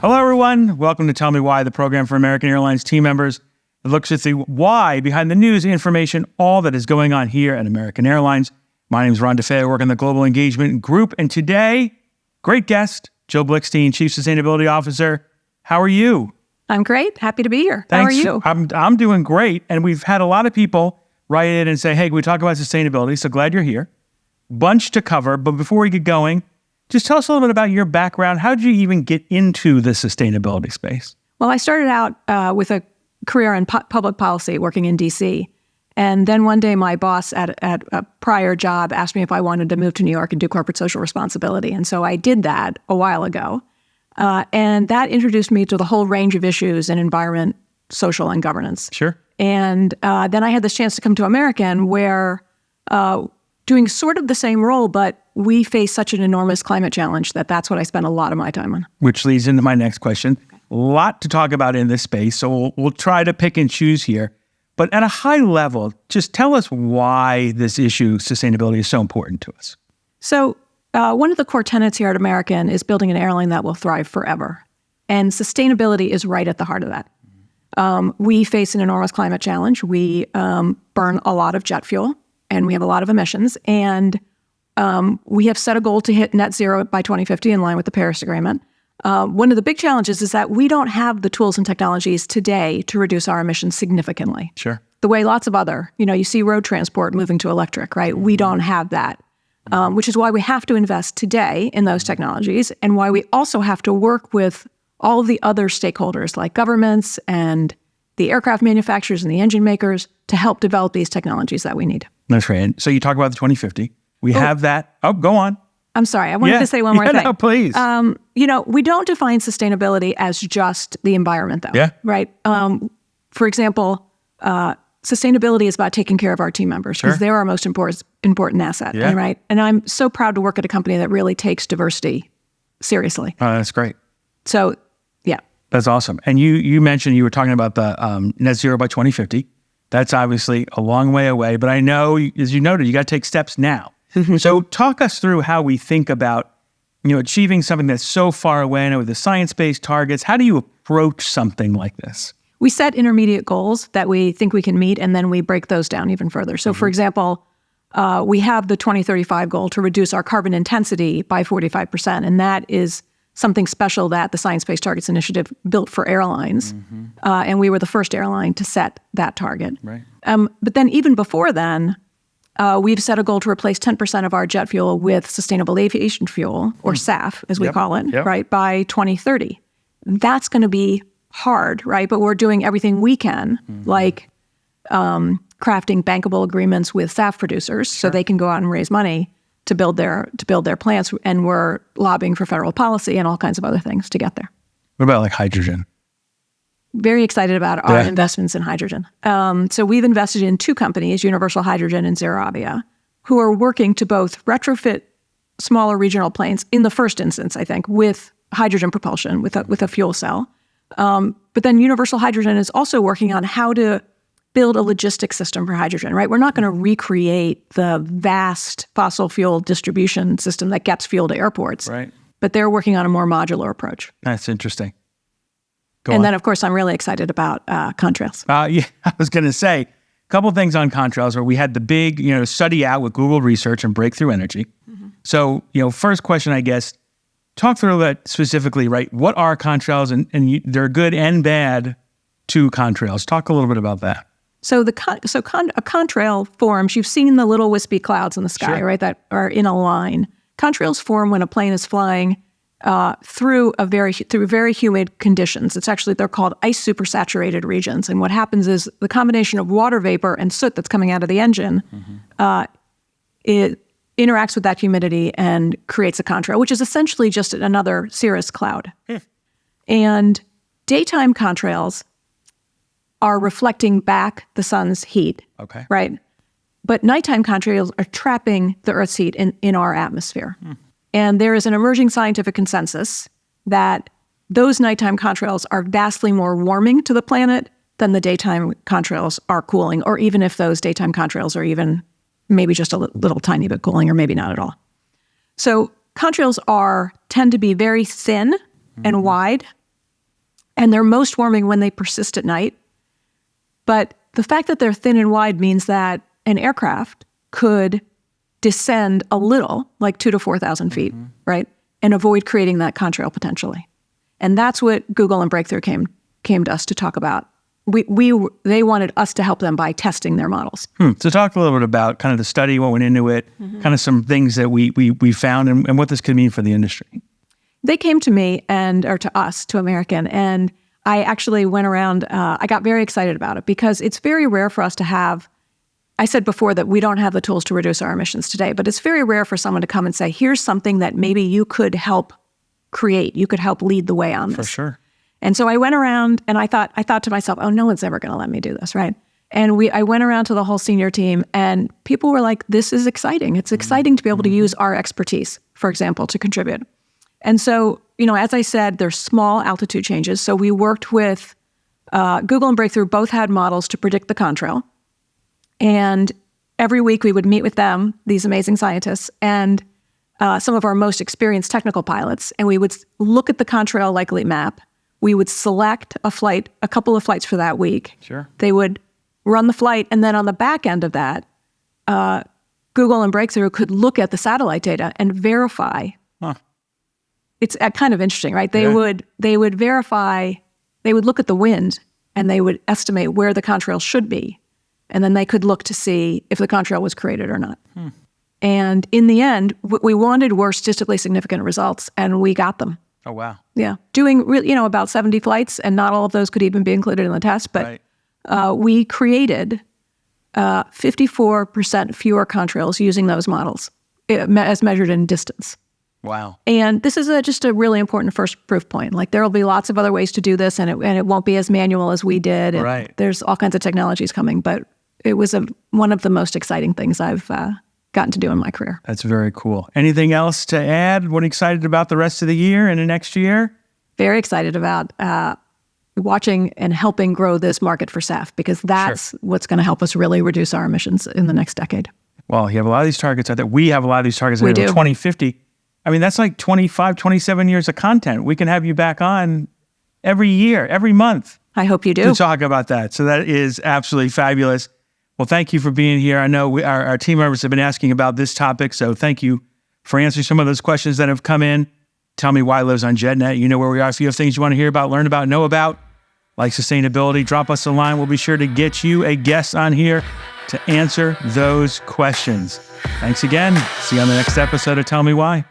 Hello, everyone. Welcome to Tell Me Why, the program for American Airlines team members. It looks at the why behind the news, information, all that is going on here at American Airlines. My name is Ron DeFeo. I work in the Global Engagement Group. And today, great guest, Jill Blickstein, Chief Sustainability Officer. How are you? I'm great. Happy to be here. Thanks. How are you? I'm doing great. And we've had a lot of people write in and say, hey, can we talk about sustainability? So glad you're here. Bunch to cover. But before we get going, just tell us a little bit about your background. How did you even get into the sustainability space? Well, I started out with a career in public policy working in D.C. And then one day my boss at a prior job asked me if I wanted to move to New York and do corporate social responsibility. And so I did that a while ago. And that introduced me to the whole range of issues in environment, social, and governance. Sure. And then I had this chance to come to American where doing sort of the same role, but we face such an enormous climate challenge that's what I spend a lot of my time on. Which leads into my next question. A lot to talk about in this space, so we'll try to pick and choose here. But at a high level, just tell us why this issue, sustainability, is so important to us. So one of the core tenets here at American is building an airline that will thrive forever. And sustainability is right at the heart of that. We face an enormous climate challenge. We burn a lot of jet fuel, and we have a lot of emissions. And we have set a goal to hit net zero by 2050 in line with the Paris Agreement. One of the big challenges is that we don't have the tools and technologies today to reduce our emissions significantly. Sure. The way lots of other, you see road transport moving to electric, right? We don't have that, which is why we have to invest today in those technologies and why we also have to work with all of the other stakeholders like governments and the aircraft manufacturers and the engine makers to help develop these technologies that we need. That's right. And so you talk about the 2050. We have that. Oh, go on. I'm sorry. I wanted to say one more thing. No, please. We don't define sustainability as just the environment, though. Yeah. Right. For example, sustainability is about taking care of our team members because they're our most important asset. Yeah. Right. And I'm so proud to work at a company that really takes diversity seriously. That's great. So, yeah. That's awesome. And you mentioned you were talking about the net zero by 2050. That's obviously a long way away. But I know, as you noted, you got to take steps now. So talk us through how we think about, achieving something that's so far away. Now with the science-based targets, how do you approach something like this? We set intermediate goals that we think we can meet, and then we break those down even further. So, for example, we have the 2035 goal to reduce our carbon intensity by 45%, and that is something special that the Science-Based Targets Initiative built for airlines, and we were the first airline to set that target. Right. But then even before then, we've set a goal to replace 10% of our jet fuel with sustainable aviation fuel, or SAF, as we call it, right, by 2030. That's going to be hard, right? But we're doing everything we can, like crafting bankable agreements with SAF producers so they can go out and raise money to build their plants. And we're lobbying for federal policy and all kinds of other things to get there. What about like hydrogen? Very excited about our investments in hydrogen. So we've invested in two companies, Universal Hydrogen and Zeravia, who are working to both retrofit smaller regional planes, in the first instance, I think, with hydrogen propulsion, with a fuel cell. But then Universal Hydrogen is also working on how to build a logistics system for hydrogen, right? We're not going to recreate the vast fossil fuel distribution system that gets fuel to airports. Right. But they're working on a more modular approach. That's interesting. Then, of course, I'm really excited about contrails. Yeah, I was going to say a couple of things on contrails where we had the big, study out with Google Research and Breakthrough Energy. So, first question, I guess, talk through that specifically, right? What are contrails, and they're good and bad to contrails. Talk a little bit about that. So a contrail forms. You've seen the little wispy clouds in the sky, right? That are in a line. Contrails form when a plane is flying through very humid conditions. They're called ice supersaturated regions. And what happens is the combination of water vapor and soot that's coming out of the engine, it interacts with that humidity and creates a contrail, which is essentially just another cirrus cloud. And daytime contrails are reflecting back the sun's heat, right? But nighttime contrails are trapping the Earth's heat in our atmosphere. And there is an emerging scientific consensus that those nighttime contrails are vastly more warming to the planet than the daytime contrails are cooling, or even if those daytime contrails are even maybe just a little tiny bit cooling, or maybe not at all. So contrails tend to be very thin and wide, And they're most warming when they persist at night. But the fact that they're thin and wide means that an aircraft could descend a little, like 2,000 to 4,000 feet, right? And avoid creating that contrail potentially. And that's what Google and Breakthrough came to us to talk about. They wanted us to help them by testing their models. So talk a little bit about kind of the study, what went into it, kind of some things that we found and what this could mean for the industry. They came to me or to us, to American, and I actually went around, I got very excited about it because it's very rare for us to have, I said before that we don't have the tools to reduce our emissions today, but it's very rare for someone to come and say, here's something that maybe you could help create. You could help lead the way on this. For sure. And so I went around and I thought to myself, oh, no one's ever going to let me do this, right? And I went around to the whole senior team and people were like, this is exciting. It's exciting to be able to use our expertise, for example, to contribute. And so, as I said, there's small altitude changes. So we worked with Google and Breakthrough both had models to predict the contrail. And every week we would meet with them, these amazing scientists, and some of our most experienced technical pilots, and we would look at the contrail likely map. We would select a couple of flights for that week. Sure. They would run the flight, and then on the back end of that, Google and Breakthrough could look at the satellite data and verify. Huh. It's kind of interesting, right? They would verify, they would look at the wind, and they would estimate where the contrail should be, and then they could look to see if the contrail was created or not. And in the end, what we wanted were statistically significant results, and we got them. Oh, wow. Yeah. Doing about 70 flights, and not all of those could even be included in the test, but we created 54% fewer contrails using those models as measured in distance. Wow. And this is just a really important first proof point. Like there will be lots of other ways to do this, and it won't be as manual as we did. And right. There's all kinds of technologies coming, but it was one of the most exciting things I've gotten to do in my career. That's very cool. Anything else to add? What are you excited about the rest of the year and the next year? Very excited about watching and helping grow this market for SAF, because that's what's going to help us really reduce our emissions in the next decade. Well, you have a lot of these targets out there. We have a lot of these targets out there. 2050. I mean, that's like 25, 27 years of content. We can have you back on every year, every month. I hope you do. To talk about that. So that is absolutely fabulous. Well, thank you for being here. I know our team members have been asking about this topic, so thank you for answering some of those questions that have come in. Tell me why lives on JetNet. You know where we are. If you have things you want to hear about, learn about, know about, like sustainability, drop us a line. We'll be sure to get you a guest on here to answer those questions. Thanks again. See you on the next episode of Tell Me Why.